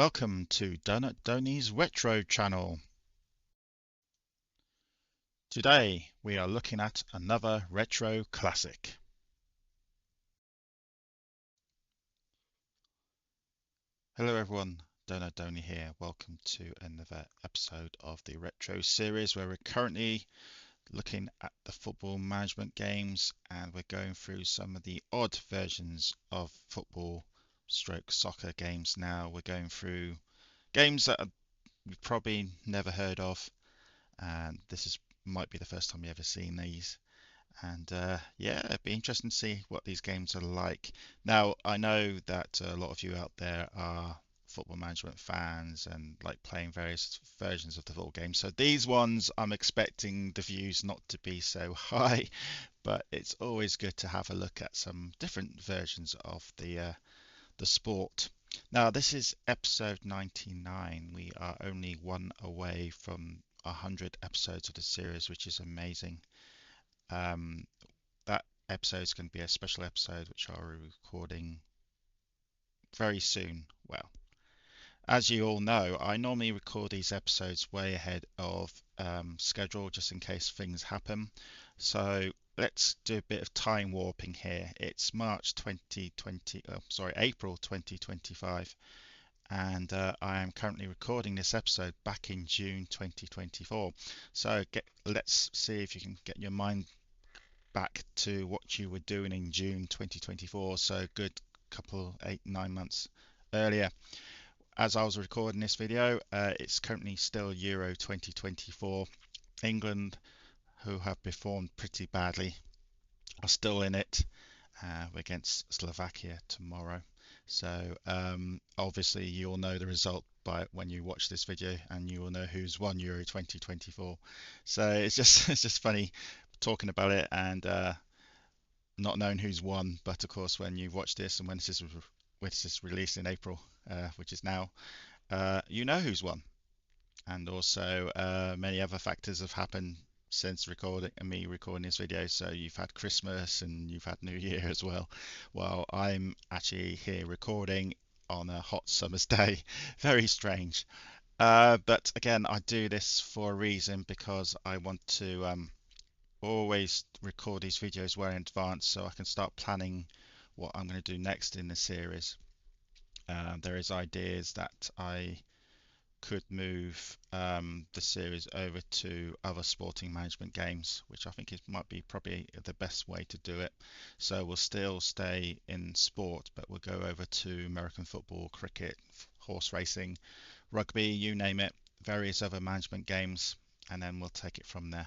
Welcome to Donut Donny's Retro channel. Today we are looking at another retro classic. Hello everyone, Donut Donny here. Welcome to another episode of the Retro series where we're currently looking at the football management games and we're going through some of the odd versions of football stroke soccer games now. We're going through games that you've probably never heard of, and might be the first time you've ever seen these. And yeah, it'd be interesting to see what these games are like. Now, I know that a lot of you out there are football management fans and like playing various versions of the football game. So these ones, I'm expecting the views not to be so high, but it's always good to have a look at some different versions of the sport. Now, this is episode 99. We are only one away from 100 episodes of the series, which is amazing. Um, that episode is going to be a special episode which I'll be recording very soon. Well, as you all know, I normally record these episodes way ahead of schedule just in case things happen. So let's do a bit of time warping here. It's March 2020, April 2025, and I am currently recording this episode back in June 2024. So let's see if you can get your mind back to what you were doing in June 2024, so good couple 8 9 months earlier. As I was recording this video, it's currently still Euro 2024. England, who have performed pretty badly, are still in it. Against Slovakia tomorrow. So obviously you all know the result by when you watch this video, and you will know who's won Euro 2024. So it's just it's just funny talking about it and not knowing who's won. But of course, when you watch this and when this is released in April, which is now, you know who's won. And also, many other factors have happened since recording this video. So you've had Christmas and you've had New Year as well. While I'm actually here recording on a hot summer's day. Very strange. But again, I do this for a reason because I want to always record these videos way in advance so I can start planning what I'm going to do next in the series. There is ideas that I could move the series over to other sporting management games, which I think it might be probably the best way to do it. So we'll still stay in sport, but we'll go over to American football, cricket, horse racing, rugby, you name it, various other management games, and then we'll take it from there.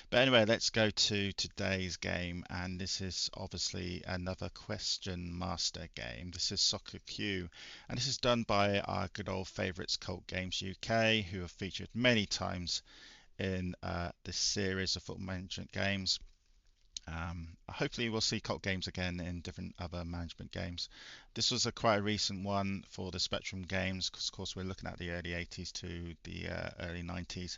But anyway, let's go to today's game, and this is obviously another question master game. This is Soccer Q, and this is done by our good old favourites, Cult Games UK, who have featured many times in this series of football management games. Hopefully we'll see Cult Games again in different other management games. This was a quite a recent one for the Spectrum games, because of course we're looking at the early 80s to the early 90s.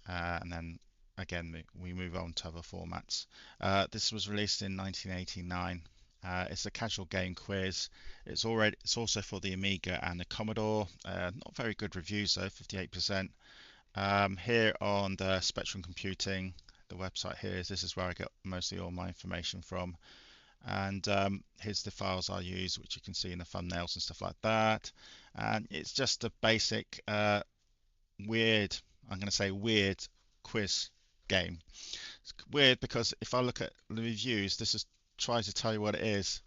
And then again we move on to other formats. This was released in 1989. It's a casual game quiz. It's also for the Amiga and the Commodore. Not very good reviews though, 58%. Here on the Spectrum Computing, the website here this is where I get mostly all my information from. And here's the files I use, which you can see in the thumbnails and stuff like that. And it's just a basic weird, I'm going to say weird quiz game. It's weird because if I look at the reviews, this is tries to tell you what it is.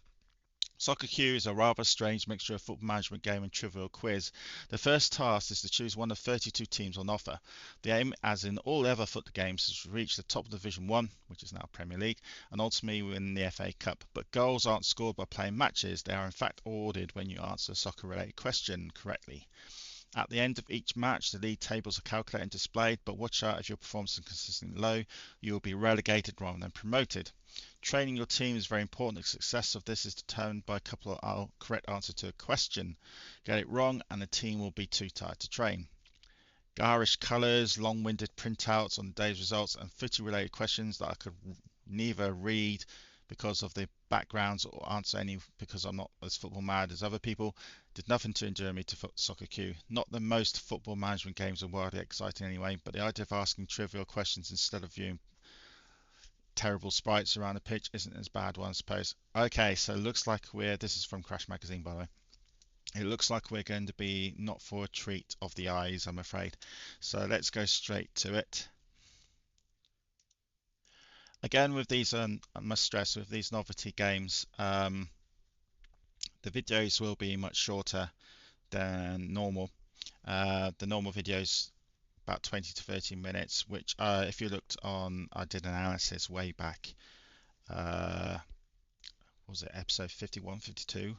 Soccer Q is a rather strange mixture of football management game and trivial quiz. The first task is to choose one of 32 teams on offer. The aim, as in all other football games, is to reach the top of Division 1, which is now Premier League, and ultimately win the FA Cup. But goals aren't scored by playing matches, they are in fact awarded when you answer a soccer-related question correctly. At the end of each match, the league tables are calculated and displayed, but watch out if your performance is consistently low, you will be relegated rather than promoted. Training your team is very important. The success of this is determined by a couple of correct answers to a question. Get it wrong and the team will be too tired to train. Garish colours, long-winded printouts on the day's results, and footy-related questions that I could neither read because of the backgrounds or answer any because I'm not as football mad as other people. Did nothing to endear me to Soccer Q. Not the most football management games are wildly exciting anyway, but the idea of asking trivial questions instead of viewing terrible sprites around the pitch isn't as bad one, I suppose. Okay, so it looks like this is from Crash Magazine, by the way. It looks like we're going to be not for a treat of the eyes, I'm afraid. So let's go straight to it. Again, with these, I must stress, with these novelty games, the videos will be much shorter than normal. The normal videos about 20 to 30 minutes, which if you looked on, I did an analysis way back, was it episode 51, 52,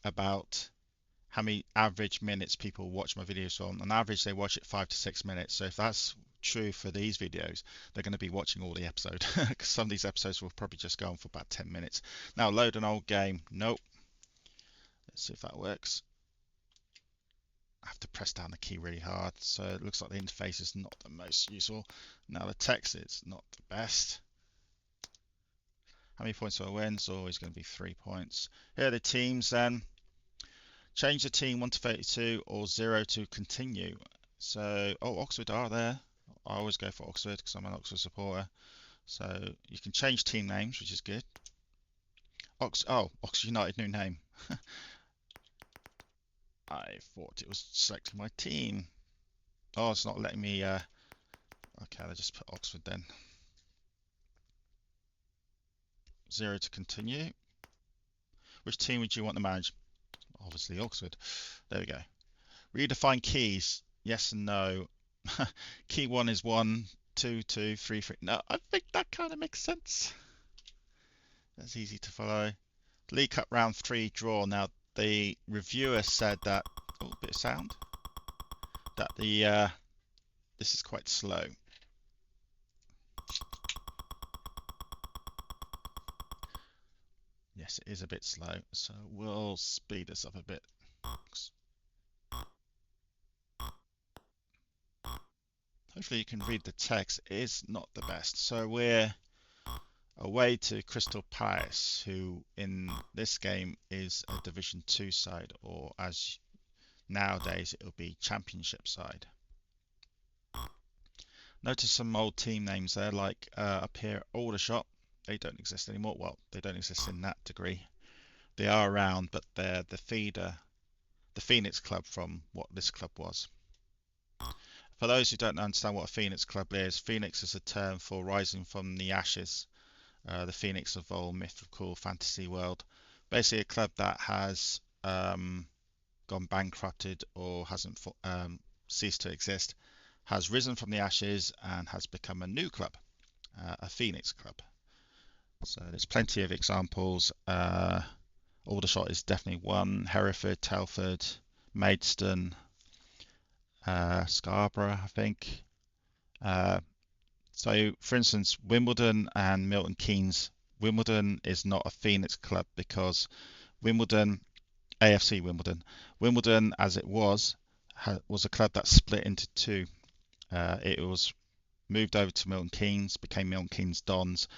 about how many average minutes people watch my videos on. On average, they watch it 5 to 6 minutes. So if that's true for these videos, they're going to be watching all the episode because some of these episodes will probably just go on for about 10 minutes. Now load an old game. Nope. Let's see if that works. I have to press down the key really hard, so it looks like the interface is not the most useful. Now the text is not the best. How many points do I win? It's always going to be 3 points. Here are the teams then. Change the team 1 to 32 or 0 to continue. So, oh, Oxford are there. I always go for Oxford because I'm an Oxford supporter. So you can change team names, which is good. Oxford United, new name. I thought it was selecting my team. Oh, it's not letting me. Okay, I'll just put Oxford then. 0 to continue. Which team would you want to manage? Obviously Oxford. There we go. Redefine keys. Yes and no. Key 1 is 1, 2, 2, 3, 3. No, I think that kind of makes sense. That's easy to follow. League Cup round 3 draw. Now the reviewer said that. Oh, a bit of sound. That this is quite slow. Yes, it is a bit slow, so we'll speed this up a bit. Hopefully you can read the text. It is not the best. So we're away to Crystal Palace, who in this game is a Division 2 side, or as nowadays it'll be Championship side. Notice some old team names there, like up here, Aldershot. They don't exist anymore. Well, they don't exist in that degree. They are around, but they're the feeder, the Phoenix Club from what this club was. For those who don't understand what a Phoenix Club is, Phoenix is a term for rising from the ashes, the Phoenix of old mythical fantasy world. Basically, a club that has gone bankrupted or hasn't ceased to exist, has risen from the ashes and has become a new club, a Phoenix Club. So there's plenty of examples. Aldershot is definitely one. Hereford, Telford, Maidstone, Scarborough, I think. So, for instance, Wimbledon and Milton Keynes. Wimbledon is not a Phoenix club because Wimbledon, AFC Wimbledon, as it was a club that split into two. It was moved over to Milton Keynes, became Milton Keynes Dons,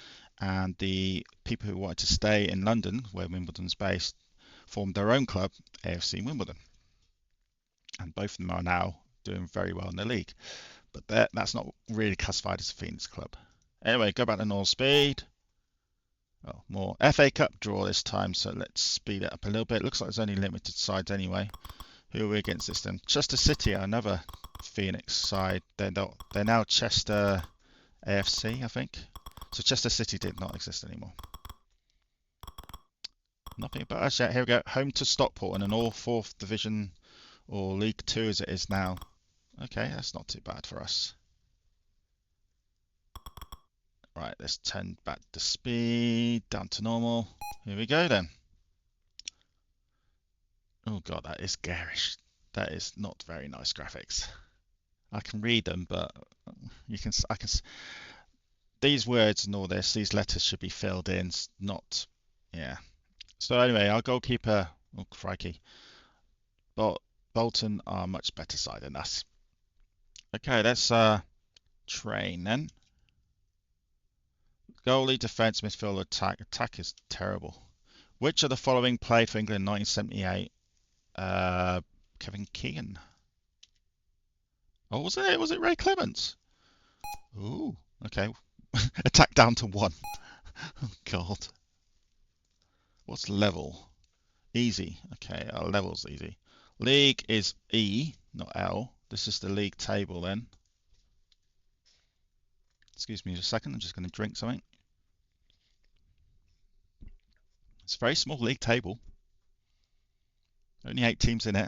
and the people who wanted to stay in London, where Wimbledon's based, formed their own club, AFC Wimbledon. And both of them are now doing very well in the league. But that's not really classified as a Phoenix club. Anyway, go back to normal speed. Oh, more FA Cup draw this time, so let's speed it up a little bit. Looks like there's only limited sides anyway. Who are we against this then? Chester City, another Phoenix side. They're now Chester AFC, I think. So Chester City did not exist anymore. Nothing about us yet. Here we go. Home to Stockport in an all fourth division or League Two as it is now. Okay, that's not too bad for us. Right, let's turn back the speed down to normal. Here we go then. Oh god, that is garish. That is not very nice graphics. I can read them, but I can. These words and all this, these letters should be filled in, not, yeah. So anyway, our goalkeeper, oh crikey, but Bolton are a much better side than us. Okay, let's train then. Goalie, defence, midfield, attack. Attack is terrible. Which of the following played for England in 1978? Kevin Keegan. Oh, was it? Was it Ray Clements? Ooh, okay. Attack down to 1. Oh, God. What's level? Easy. Okay, our level's easy. League is E, not L. This is the league table then. Excuse me just a second, I'm just going to drink something. It's a very small league table. Only 8 teams in it.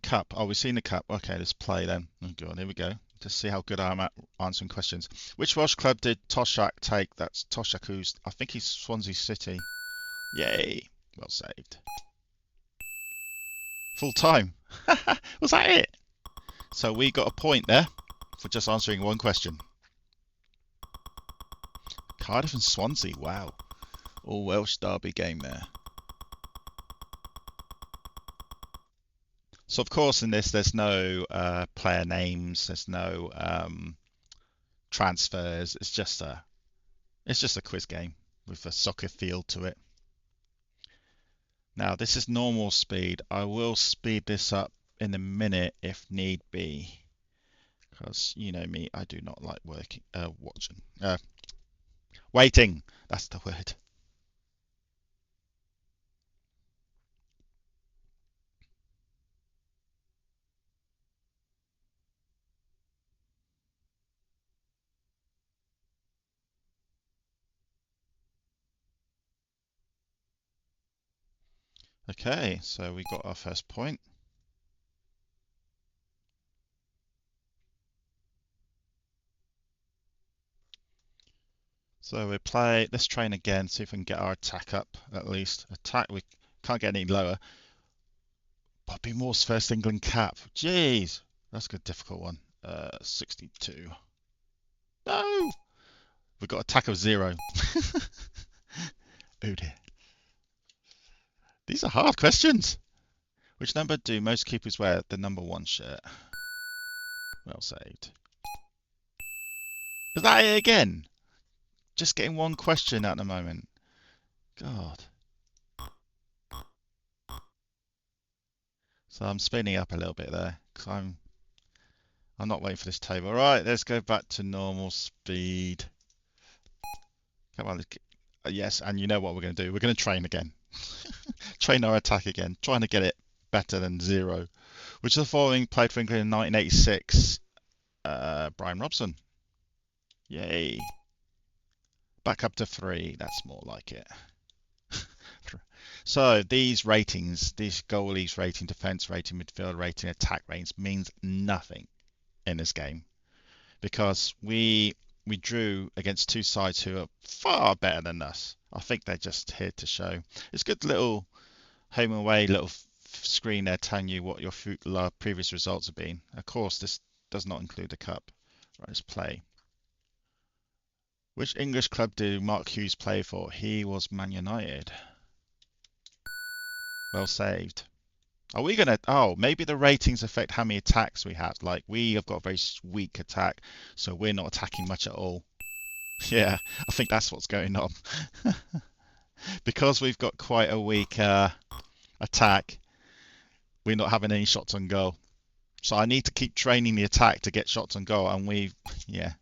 Cup. Oh, we've seen the cup. Okay, let's play then. Oh God, here we go. Just see how good I am at answering questions. Which Welsh club did Toshak take? That's Toshak, who's, I think he's Swansea City. Yay. Well saved. Full time. Was that it? So we got a point there for just answering one question. Cardiff and Swansea. Wow. All Welsh derby game there. So of course in this there's no player names, there's no transfers. It's just a quiz game with a soccer feel to it. Now this is normal speed. I will speed this up in a minute if need be, because you know me, I do not like waiting. That's the word. Okay, so we got our first point. So let's train again, see if we can get our attack up at least. Attack, we can't get any lower. Bobby Moore's first England cap. Jeez, that's a difficult one. 62. No! We've got attack of 0. Oh dear. These are hard questions. Which number do most keepers wear? The number 1 shirt. Well saved. Is that it again? Just getting one question at the moment. God. So I'm speeding up a little bit there, because I'm not waiting for this table. Right, let's go back to normal speed. Come on. Yes, and you know what we're going to do? We're going to train again. Train our attack again, trying to get it better than 0. Which of the following played for England in 1986? Brian Robson. Yay. Back up to 3. That's more like it. So these ratings, these goalies rating, defense rating, midfield rating, attack ratings means nothing in this game, because we drew against 2 sides who are far better than us. I think they're just here to show. It's a good little home and away little screen there telling you what your previous results have been. Of course, this does not include the cup. Right, let's play. Which English club did Mark Hughes play for? He was Man United. Well saved. Are we going to... Oh, maybe the ratings affect how many attacks we have. Like, we have got a very weak attack, so we're not attacking much at all. Yeah, I think that's what's going on. Because we've got quite a weak attack, we're not having any shots on goal. So I need to keep training the attack to get shots on goal, and yeah.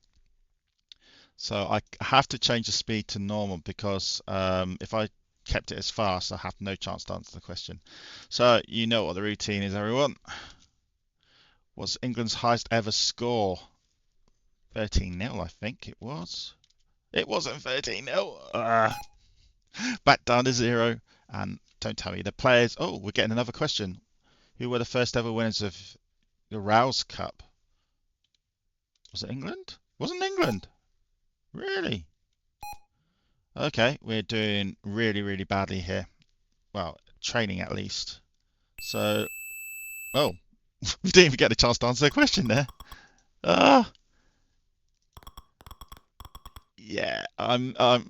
So I have to change the speed to normal, because if I kept it as fast, I have no chance to answer the question. So you know what the routine is, everyone. What's England's highest ever score? 13-0, I think it was. It wasn't 13-0. Back down to 0. And don't tell me the players. Oh, we're getting another question. Who were the first ever winners of the Rouse Cup? Was it England? Wasn't England? Really? Okay, we're doing really, really badly here. Well, training at least. So, oh, we didn't even get the chance to answer the question there. Ah, yeah.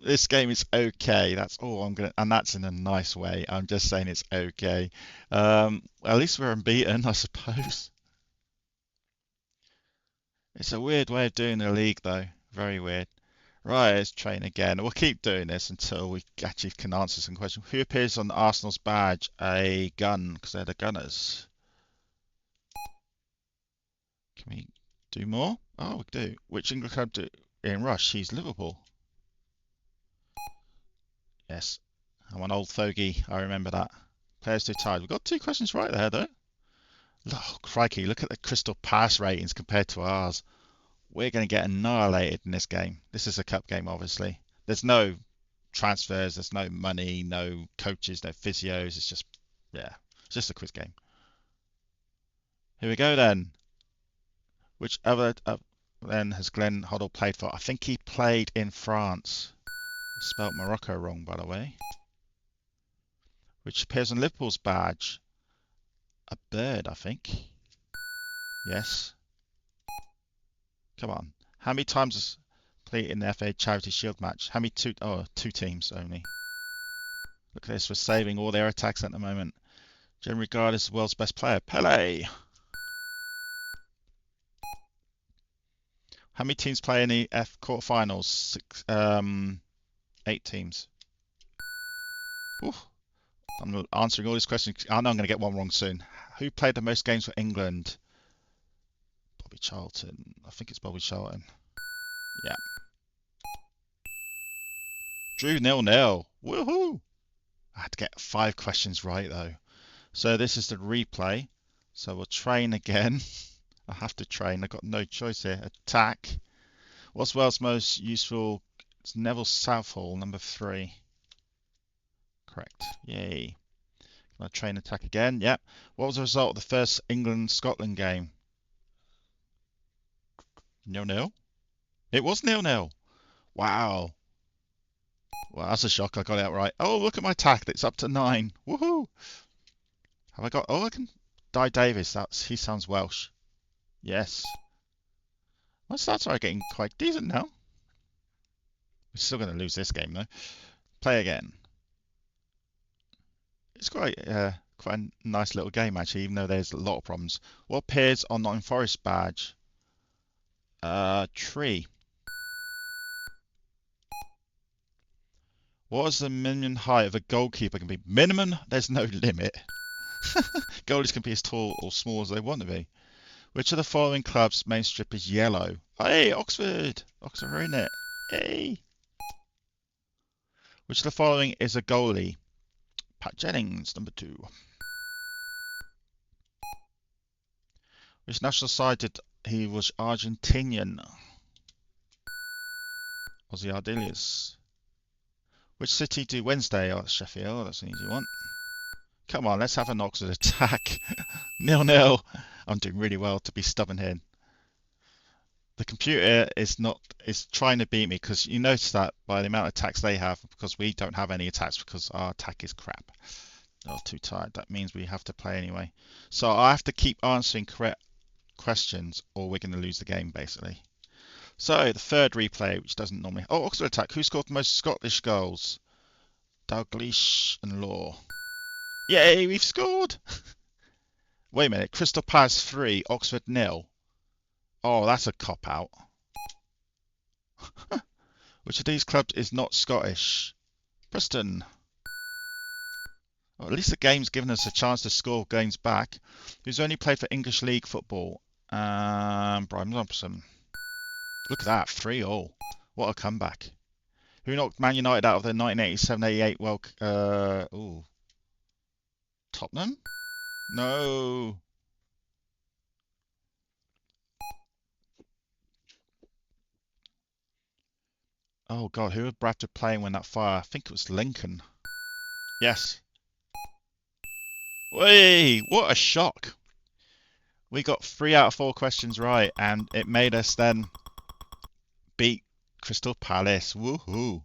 This game is okay. That's all I'm gonna, and that's in a nice way. I'm just saying it's okay. At least we're unbeaten, I suppose. It's a weird way of doing the league, though. Very weird. Right, let's train again. We'll keep doing this until we actually can answer some questions. Who appears on Arsenal's badge? A gun, because they're the Gunners. Can we do more? Oh, we do. Which English club do in Rush? He's Liverpool. Yes. I'm an old fogey. I remember that. Players too tired. We've got 2 questions right there, though. Oh, crikey, look at the Crystal Palace ratings compared to ours. We're going to get annihilated in this game. This is a cup game, obviously. There's no transfers, there's no money, no coaches, no physios. It's just, yeah, it's just a quiz game. Here we go then. Which other then has Glenn Hoddle played for? I think he played in France. Spelt Morocco wrong, by the way. Which appears on Liverpool's badge? A bird, I think. Yes. Come on. How many times has played in the FA Charity Shield match? How many two teams only. Look at this, we're saving all their attacks at the moment. Generally regarded as the world's best player, Pele. How many teams play in the F quarterfinals? 8 teams. Oof. I'm answering all these questions. I know I'm going to get one wrong soon. Who played the most games for England? Bobby Charlton. I think it's Bobby Charlton. Yeah. Drew 0-0. Woohoo! I had to get 5 questions right though. So this is the replay. So we'll train again. I have to train. I've got no choice here. Attack. What's Wales' most useful? It's Neville Southall, number 3. Correct. Yay. Can I train attack again? Yep. What was the result of the first England-Scotland game? 0-0? It was 0-0. Wow. Well, that's a shock. I got it right. Oh, look at my attack. It's up to 9. Woohoo! Have I got... Oh, I can... Di Davis. He sounds Welsh. Yes. My stats are getting quite decent now. We're still going to lose this game, though. Play again. It's quite a nice little game, actually, even though there's a lot of problems. What appears on Nottingham Forest badge? Tree. What is the minimum height of a goalkeeper can be? Minimum? There's no limit. Goalies can be as tall or small as they want to be. Which of the following clubs' main strip is yellow? Hey, Oxford! Oxford are in it. Hey! Which of the following is a goalie? Pat Jennings, number 2. Which national side did he was Argentinian? Aussie Ardilius. Which city do Wednesday? Oh, Sheffield. That's an easy one. Come on, let's have an Oxford attack. 0-0. I'm doing really well to be stubborn here. The computer is trying to beat me because you notice that by the amount of attacks they have, because we don't have any attacks because our attack is crap. Oh, too tired. That means we have to play anyway. So I have to keep answering correct questions or we're going to lose the game basically. So the third replay, which doesn't normally... Oh, Oxford attack. Who scored the most Scottish goals? Dalglish and Law. Yay, we've scored! Wait a minute. Crystal Palace 3, Oxford 0. Oh, that's a cop-out. Which of these clubs is not Scottish? Preston. Well, at least the game's given us a chance to score games back. Who's only played for English League football? Brian Robson. Look at that, 3-0. What a comeback. Who knocked Man United out of the 1987-88 World... Tottenham? No. Oh, God, who had Bradford playing when that fire? I think it was Lincoln. Yes. Whey! What a shock. We got 3 out of 4 questions right, and it made us then beat Crystal Palace. Woohoo!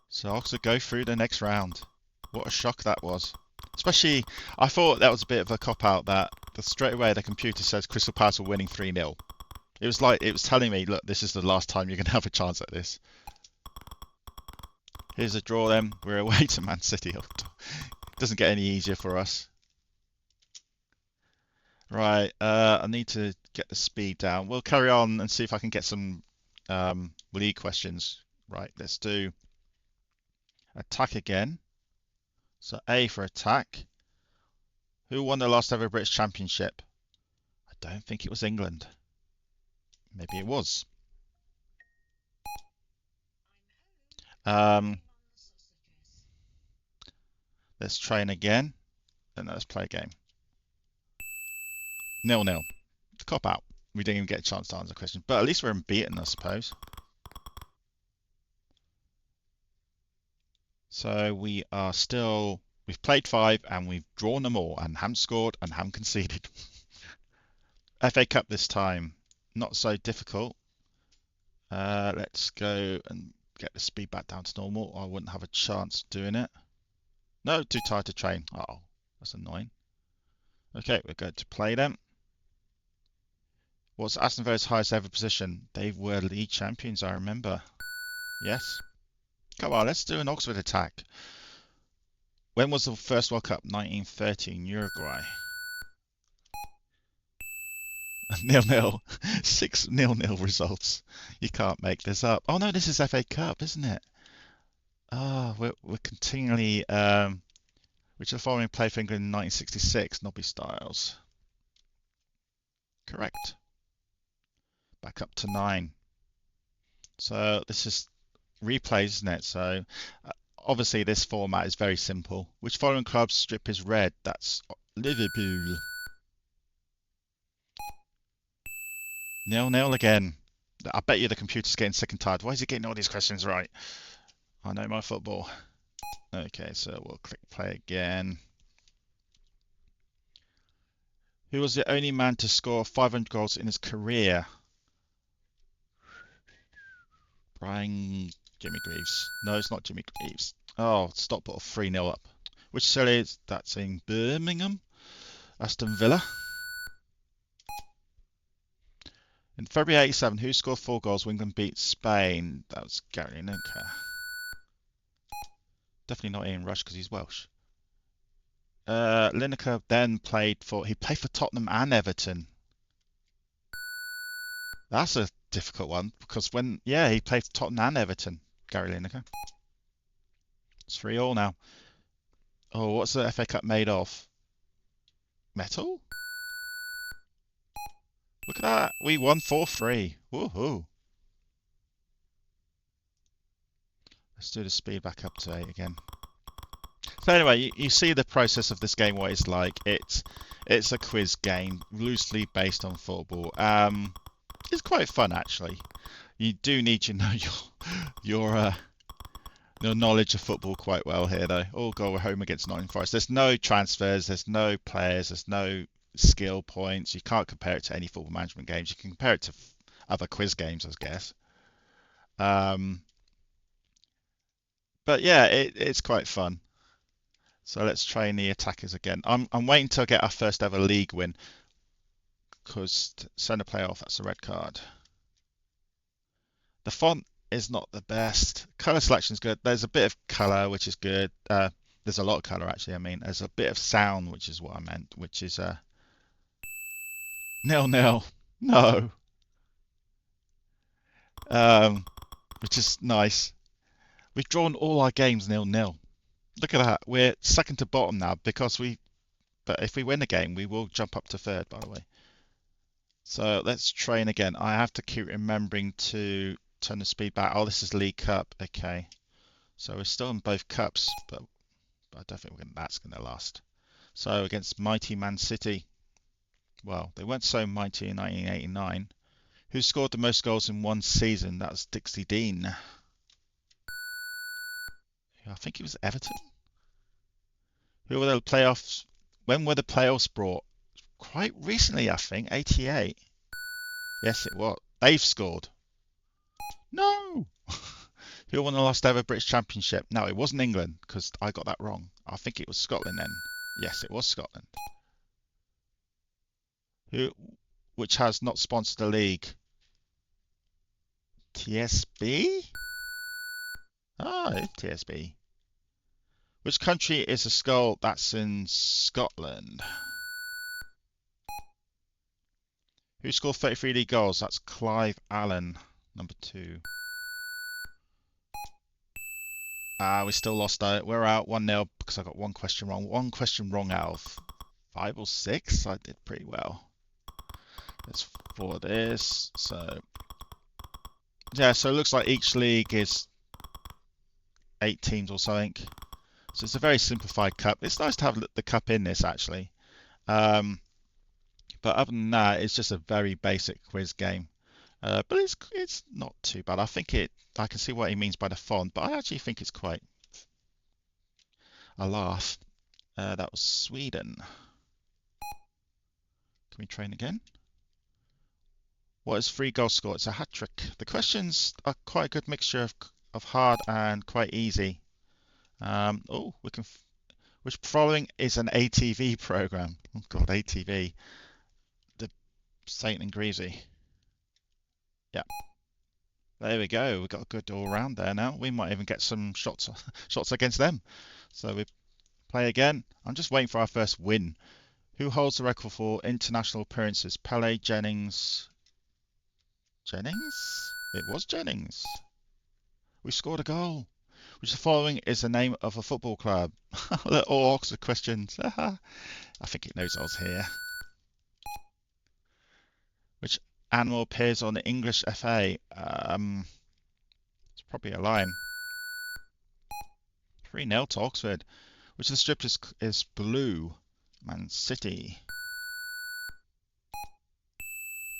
So Oxford go through the next round. What a shock that was. Especially, I thought that was a bit of a cop-out that straight away the computer says Crystal Palace were winning 3-0. It was like, it was telling me, look, this is the last time you're going to have a chance at this. Here's a draw then. We're away to Man City. It doesn't get any easier for us. Right, I need to get the speed down. We'll carry on and see if I can get some league questions. Right, let's do attack again. So A for attack. Who won the last ever British Championship? I don't think it was England. Maybe it was. Um, let's train again, and let's play a game. 0-0. Cop out. We didn't even get a chance to answer the question, but at least we're unbeaten, I suppose. So we are still. We've played 5 and we've drawn them all, and haven't scored and haven't conceded. FA Cup this time, not so difficult. Let's go and get the speed back down to normal. I wouldn't have a chance doing it. No, too tired to train. Oh, that's annoying. Okay, we're going to play them. What's Aston Villa's highest ever position? They were league champions, I remember. Yes. Come on, let's do an Oxford attack. When was the first World Cup? 1930 in Uruguay. 0-0. 6-0 results. You can't make this up. Oh no, this is FA Cup, isn't it? Ah, we're continually which of the following played for England in 1966? Nobby Styles. Correct. Back up to 9. So this is replays, isn't it? So obviously this format is very simple. Which following club's strip is red? That's Liverpool. 0-0 again. I bet you the computer's getting sick and tired. Why is it getting all these questions right? I know my football. Okay, so we'll click play again. Who was the only man to score 500 goals in his career? Jimmy Greaves. No, it's not Jimmy Greaves. Oh, Stockport 3-0 up. Which city is that's in Birmingham? Aston Villa. In February 87, who scored 4 goals when England beat Spain? That was Gary Lineker. Definitely not Ian Rush because he's Welsh. Lineker then played for Tottenham and Everton. That's a difficult one because he played for Tottenham and Everton. Gary Lineker. It's 3-3 now. Oh, what's the FA Cup made of? Metal? Look at that. We won 4-3. Woohoo. Let's do the speed back up to 8 again. So anyway, you see the process of this game, what it's like. It's a quiz game, loosely based on football. It's quite fun, actually. You do need to know your knowledge of football quite well here, though. Oh, God, we're home against Nottingham Forest. There's no transfers, there's no players, there's no skill points. You can't compare it to any football management games. You can compare it to other quiz games, I guess. But yeah, it's quite fun. So let's train the attackers again. I'm waiting till I get our first ever league win because centre play off, that's a red card. The font is not the best. Color selection is good. There's a bit of color, which is good. There's a lot of color actually. I mean, there's a bit of sound, which is what I meant, which is 0-0. No. Which is nice. We've drawn all our games 0-0. Look at that. We're second to bottom now because but if we win a game, we will jump up to third, by the way. So let's train again. I have to keep remembering to turn the speed back. Oh, this is League Cup. Okay. So we're still in both cups, but I don't think that's going to last. So against mighty Man City. Well, they weren't so mighty in 1989. Who scored the most goals in one season? That was Dixie Dean. I think it was Everton. Who were the playoffs? When were the playoffs brought? Quite recently, I think. 88. Yes, it was. They've scored. No! Who won the last ever British Championship? No, it wasn't England, because I got that wrong. I think it was Scotland then. Yes, it was Scotland. Which has not sponsored a league? TSB? Ah, TSB. Which country is a skull? That's in Scotland. Who scored 33 league goals? That's Clive Allen, number 2. We still lost it. We're out 1-0 because I got one question wrong. One question wrong out of 5 or 6. I did pretty well. Let's forward this. So, yeah, so it looks like each league is 8 teams or something. So it's a very simplified cup. It's nice to have the cup in this, actually. But other than that, it's just a very basic quiz game. But it's not too bad. I can see what he means by the font, but I actually think it's quite a laugh. That was Sweden. Can we train again? What is 3 goals scored? It's a hat trick. The questions are quite a good mixture of hard and quite easy. Which following is an ATV program? Oh God, ATV. The Saint and Greasy. Yeah. There we go. We've got a good all round there now. We might even get some shots against them. So we play again. I'm just waiting for our first win. Who holds the record for international appearances? Pele, Jennings. Jennings? It was Jennings. We scored a goal. Which the following is the name of a football club? All Oxford questions. I think it knows I was here. Which animal appears on the English FA? It's probably a lion. 3-0 to Oxford. Which of the strip is blue? Man City.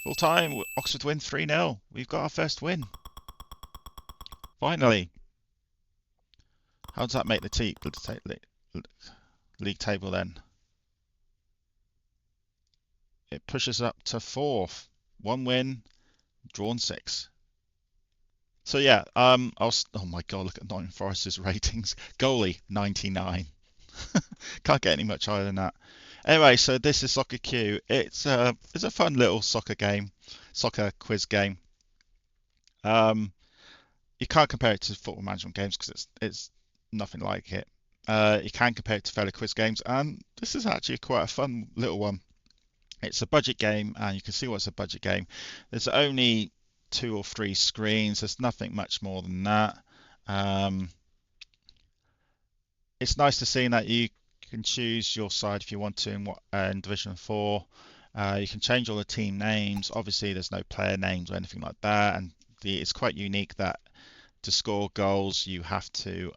Full time. Oxford win 3-0. We've got our first win. Finally. How does that make the league table then? It pushes up to 4th. 1 win, drawn 6. So yeah, oh my God, look at Nottingham Forest's ratings. Goalie 99. Can't get any much higher than that. Anyway, so this is Soccer Q. It's a fun little soccer quiz game. You can't compare it to football management games because it's nothing like it. You can compare it to fellow quiz games, and this is actually quite a fun little one. It's a budget game, and you can see what's a budget game. There's only 2 or 3 screens. There's nothing much more than that. It's nice to see that you can choose your side if you want to in Division 4. You can change all the team names. Obviously, there's no player names or anything like that, and it's quite unique that to score goals you have to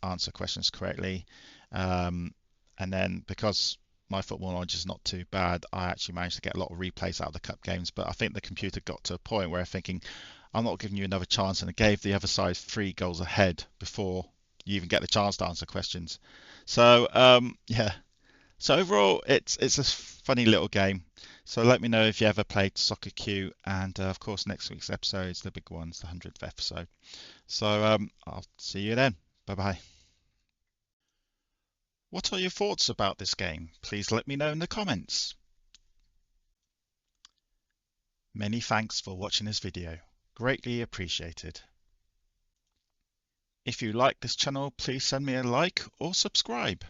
answer questions correctly. And then because my football knowledge is not too bad, I actually managed to get a lot of replays out of the cup games. But I think the computer got to a point where thinking, I'm not giving you another chance, and it gave the other side 3 goals ahead before you even get the chance to answer questions. So yeah. So overall, it's a funny little game. So let me know if you ever played Soccer Q, and of course next week's episode is the big one, it's the 100th episode. So I'll see you then. Bye bye. What are your thoughts about this game? Please let me know in the comments. Many thanks for watching this video. Greatly appreciated. If you like this channel, please send me a like or subscribe.